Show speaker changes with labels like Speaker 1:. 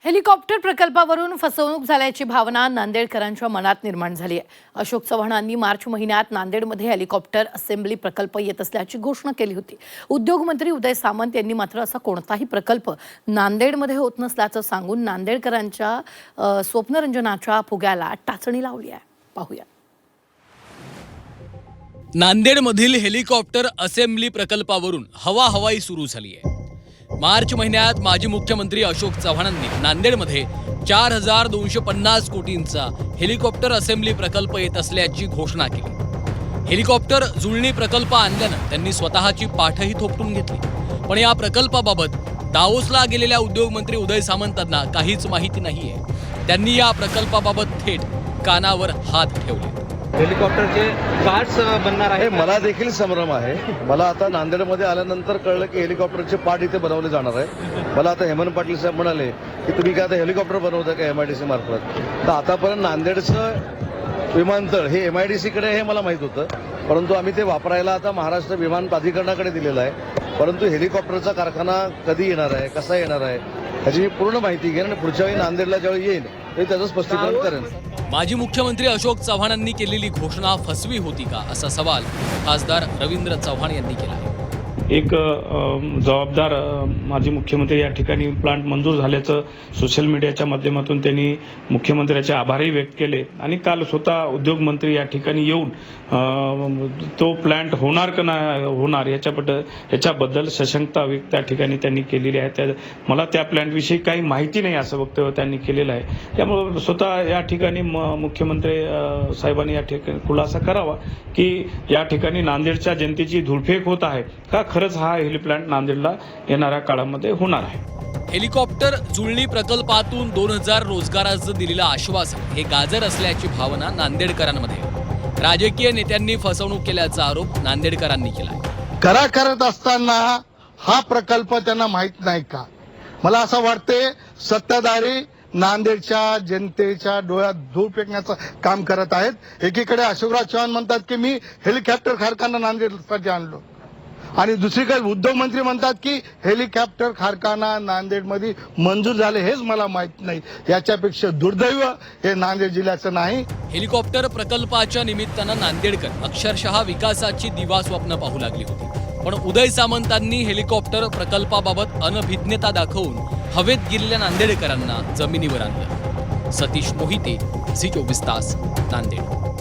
Speaker 1: Helicopter प्रकल्पावरून फसवणूक झाल्याची भावना नांदेडकरांच्या मनात निर्माण झाली आहे। अशोक चव्हाणांनी मार्च महिन्यात नांदेडमध्ये हेलिकॉप्टर असेंब्ली प्रकल्प येत असल्याची घोषणा केली होती। उद्योग मंत्री उदय सामंत यांनी मात्र असा कोणताही प्रकल्प नांदेडमध्ये होत नसल्याचं सांगून नांदेडकरांच्या स्वप्नरंजनाच्या फुग्याला टाचणी लावली आहे। पाहूया।
Speaker 2: नांदेडमधील हेलिकॉप्टर असेंब्ली प्रकल्पावरून हवाई सुरू झाली आहे। मार्च महिन्यात माजी मुख्यमंत्री अशोक चव्हाणांनी नांदेडमध्ये 4250 कोटींचा हेलिकॉप्टर असेंब्ली प्रकल्प येत असल्याची घोषणा केली। हेलिकॉप्टर जुळणी प्रकल्प आणल्यानं त्यांनी स्वतःची पाठही थोपटून घेतली। पण या प्रकल्पाबाबत दावोसला गेलेल्या उद्योग मंत्री उदय सामंतांना काहीच माहिती नाहीये। त्यांनी या प्रकल्पाबाबत थेट कानावर हात ठेवले।
Speaker 3: हेलिकॉप्टरचे पार्ट्स बनणार आहे।
Speaker 4: मला देखील संभ्रम आहे। मला आता नांदेडमध्ये आल्यानंतर कळलं की हेलिकॉप्टरचे पार्ट इथे बनवले जाणार आहे। मला आता हेमंत पाटील साहेब म्हणाले की तुम्ही काय आता हेलिकॉप्टर बनवता का MIDC मार्फत। तर आतापर्यंत नांदेडचं विमानतळ हे MIDC कडे हे मला माहित होतं, परंतु आम्ही ते वापरायला आता महाराष्ट्र विमान प्राधिकरणाकडे दिलेलं आहे। परंतु हेलिकॉप्टरचा कारखाना कधी येणार आहे, कसा येणार आहे याची मी पूर्ण माहिती घेईन आणि पुढच्या वेळी नांदेडला ज्यावेळी येईल ते त्याचं स्पष्टीकरण करेन।
Speaker 2: माजी मुख्यमंत्री अशोक चव्हाणांनी केलेली घोषणा फसवी होती का असा सवाल खासदार रवींद्र चव्हाण यांनी केला आहे।
Speaker 5: एक जबाबदार माजी मुख्यमंत्री या ठिकाणी प्लांट मंजूर झाल्याचं सोशल मीडियाच्या माध्यमातून त्यांनी मुख्यमंत्र्याचे आभारही व्यक्त केले आणि काल स्वतः उद्योग मंत्री या ठिकाणी येऊन तो प्लांट होणार का नाही होणार याच्याबद्दल सशंकता व्यक्त त्या ठिकाणी त्यांनी केलेली आहे। मला त्या प्लांटविषयी काही माहिती नाही असं वक्तव्य त्यांनी केलेलं आहे। त्यामुळे स्वतः या ठिकाणी मुख्यमंत्री साहेबांनी या ठिकाणी खुलासा करावा की या ठिकाणी नांदेडच्या जनतेची धुळफेक होत आहे का, खरंच हा हेली प्लांट नांदेडला येणाऱ्या काळामध्ये होणार आहे।
Speaker 2: हेलिकॉप्टर जुळणी प्रकल्पातून 2000 रोजगाराचं दिलेलं आश्वासन हे गाजर असल्याची भावना नांदेडकरांमध्ये। राजकीय नेत्यांनी फसवणूक केल्याचा आरोप नांदेडकरांनी केलाय।
Speaker 6: करत असताना हा प्रकल्प त्यांना माहित नाही का? मला असं वाटते सत्ताधारी नांदेडच्या जनतेच्या डोळ्यात धूळ फेकण्याचं काम करत आहेत। एकीकडे अशोकराव चव्हाण म्हणतात की मी हेलिकॉप्टर कारखाना नांदेडसाठी आणलो आणि दुसरीकडे उद्योग मंत्री म्हणतात की हेलिकॉप्टर कारखाना नांदेडमध्ये मंजूर झाले हेच मला माहित नाही। याच्यापेक्षा दुर्दैव हे नांदेड जिल्ह्याचं नाही।
Speaker 2: हेलिकॉप्टर प्रकल्पाच्या निमित्तानं नांदेडकर अक्षरशः विकासाची दिवा स्वप्न पाहू लागली होती। पण उदय सामंतांनी हेलिकॉप्टर प्रकल्पाबाबत अनभिज्ञता दाखवून हवेत गेलेल्या नांदेडकरांना जमिनीवर आणलं। सतीश मोहिते, झी 24 तास, नांदेड।